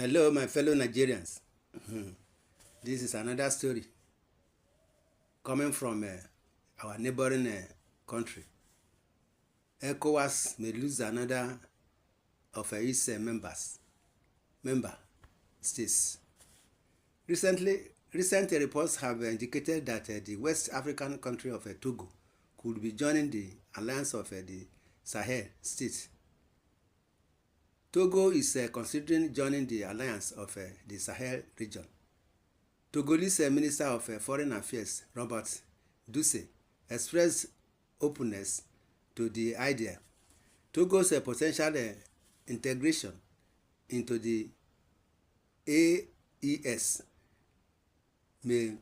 Hello, my fellow Nigerians. This is another story coming from our neighboring country. Ecowas may lose another of its member states. Recent reports have indicated that the West African country of Togo could be joining the alliance of the Sahel states. Togo is considering joining the alliance of the Sahel region. Togolese Minister of Foreign Affairs, Ecowas-Dussey, expressed openness to the idea. Togo's potential integration into the AES may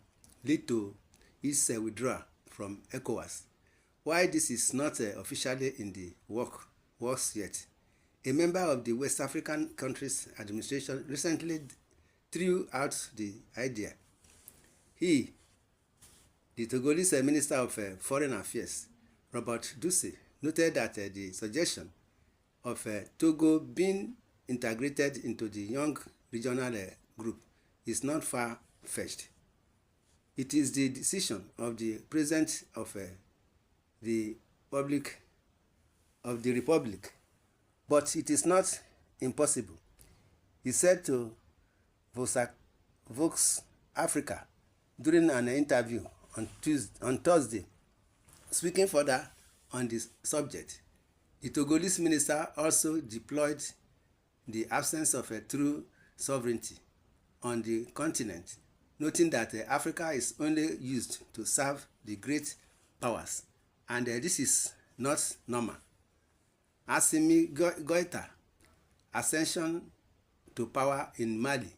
lead to its withdrawal from Ecowas. While this is not officially in the works yet, a member of the West African country's administration recently threw out the idea. The Togolese Minister of Foreign Affairs, Ecowas-Dussey, noted that the suggestion of Togo being integrated into the young regional group is not far-fetched. It is the decision of the President of the Republic, but it is not impossible, he said to Vox Africa during an interview on Thursday. Speaking further on this subject, the Togolese minister also deployed the absence of a true sovereignty on the continent, noting that Africa is only used to serve the great powers, and this is not normal. Assimi Goïta's ascension to power in Mali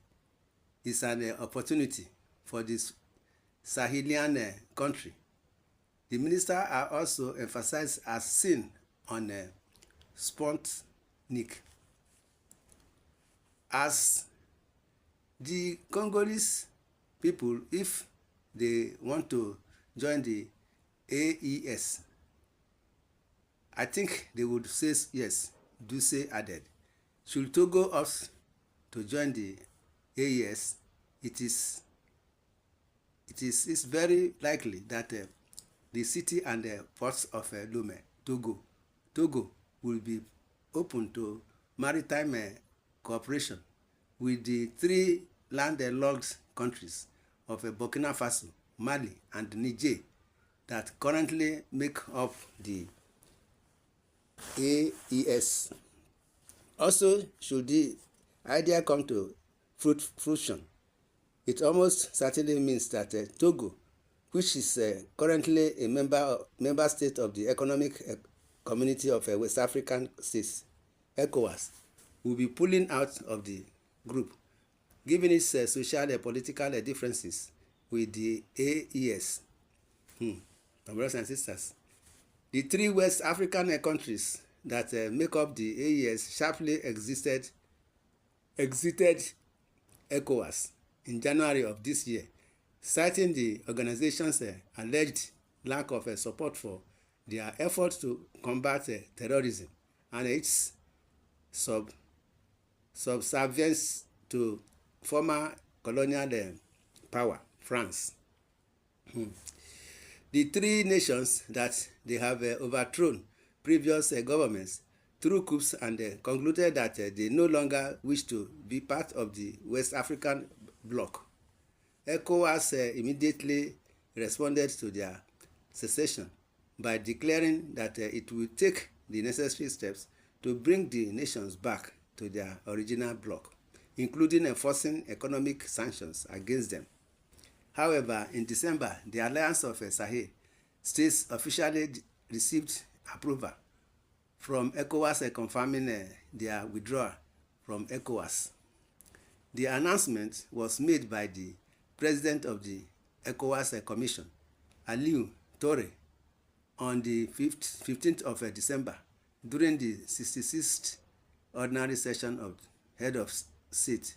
is an opportunity for this Sahelian country. The minister also emphasized as seen on Sputnik. As the Congolese people, if they want to join the AES, I think they would say yes, Dussey added. Should Togo opt to join the AES, it's very likely that the city and the ports of Lome, Togo will be open to maritime cooperation with the three landlocked countries of Burkina Faso, Mali, and Niger that currently make up the AES. Also, should the idea come to fruition, it almost certainly means that Togo, which is currently a member state of the Economic Community of West African States, ECOWAS, will be pulling out of the group, given its social and political differences with the AES. My brothers and sisters, the three West African countries that make up the AES sharply exited ECOWAS in January of this year, citing the organization's alleged lack of support for their efforts to combat terrorism and its subservience to former colonial power, France. The three nations that they have overthrown previous governments through coups and concluded that they no longer wish to be part of the West African bloc. ECOWAS immediately responded to their secession by declaring that it will take the necessary steps to bring the nations back to their original bloc, including enforcing economic sanctions against them. However, in December, the Alliance of Sahel States officially received approval from ECOWAS confirming their withdrawal from ECOWAS. The announcement was made by the President of the ECOWAS Commission, Aliou Touré, on the 15th of December during the 66th ordinary session of Head of State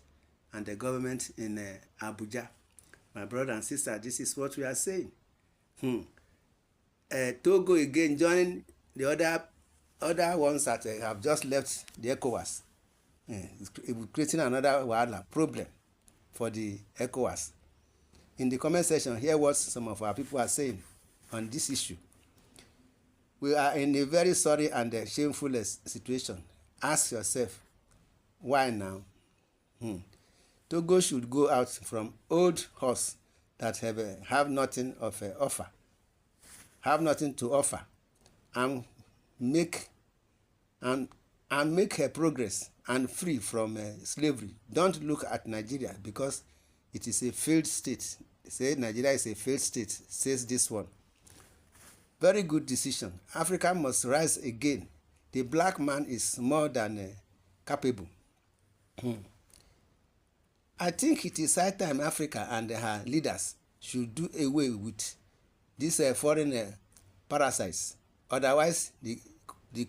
and the government in Abuja. My brother and sister, this is what we are saying. Togo again joining the other ones that have just left the ECOWAS. It will creating another wahala problem for the ECOWAS. In the comment section, hear what some of our people are saying on this issue. We are in a very sorry and shameful situation. Ask yourself, why now? Togo should go out from old horse that have nothing of offer, have nothing to offer, and make progress and free from slavery. Don't look at Nigeria because it is a failed state. Say Nigeria is a failed state, says this one. Very good decision. Africa must rise again. The black man is more than capable. I think it is high time Africa and her leaders should do away with these foreign parasites. Otherwise, the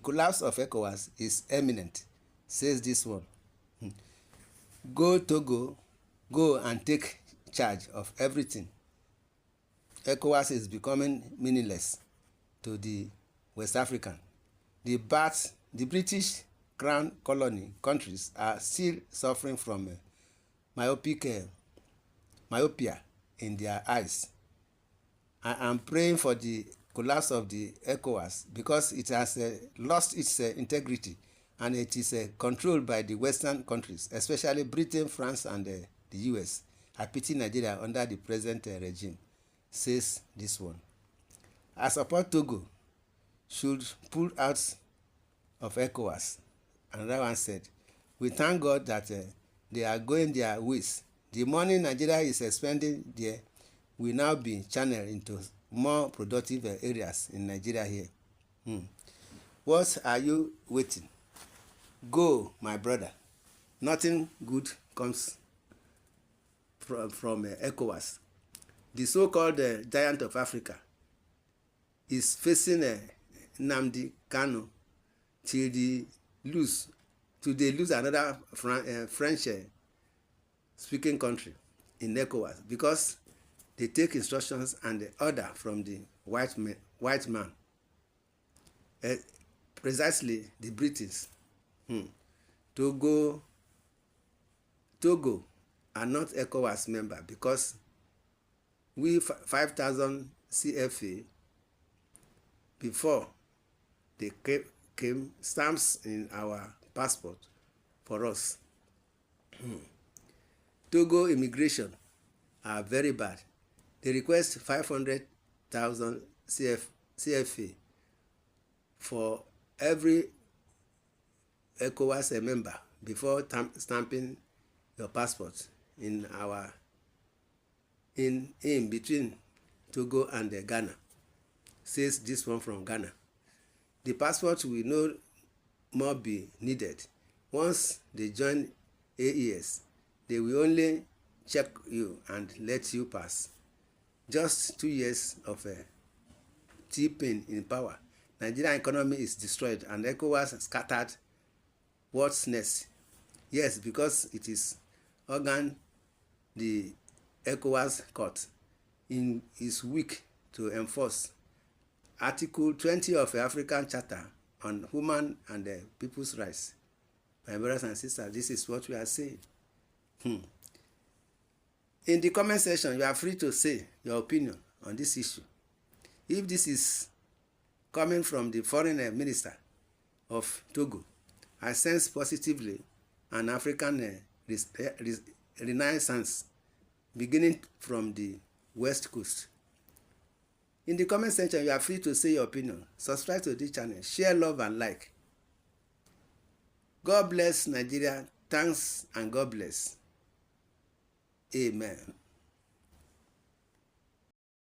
collapse of ECOWAS is imminent, says this one. Go Togo, go and take charge of everything. ECOWAS is becoming meaningless to the West African. The British Crown colony countries are still suffering from myopia in their eyes. I am praying for the collapse of the ECOWAS because it has lost its integrity and it is controlled by the Western countries, especially Britain, France, and the US. I pity Nigeria under the present regime, says this one. I support Togo should pull out of ECOWAS. Another one said, we thank God that they are going their ways. The money Nigeria is spending there will now be channeled into more productive areas in Nigeria here. What are you waiting? Go, my brother. Nothing good comes from ECOWAS. The so-called giant of Africa is facing Nnamdi Kanu till they lose another French speaking country in ECOWAS because they take instructions and the order from the white man. Precisely the British. Togo are not ECOWAS member because we 5,000 CFA before they came stamps in our passport for us. Togo immigration are very bad. They request 500,000 CFA for every ECOWAS member before stamping your passport in between Togo and Ghana, says this one from Ghana. The passport will no more be needed. Once they join AES, they will only check you and let you pass. Just 2 years of T-Pain in power. Nigerian economy is destroyed and ECOWAS scattered. What's next? Yes, because it is organ the ECOWAS court is weak to enforce Article 20 of the African Charter on Human and People's Rights. My brothers and sisters, this is what we are saying. In the comment section, you are free to say your opinion on this issue. If this is coming from the foreign minister of Togo, I sense positively an African renaissance beginning from the West Coast. In the comment section, you are free to say your opinion. Subscribe to this channel, share, love, and like. God bless Nigeria. Thanks and God bless. Amen.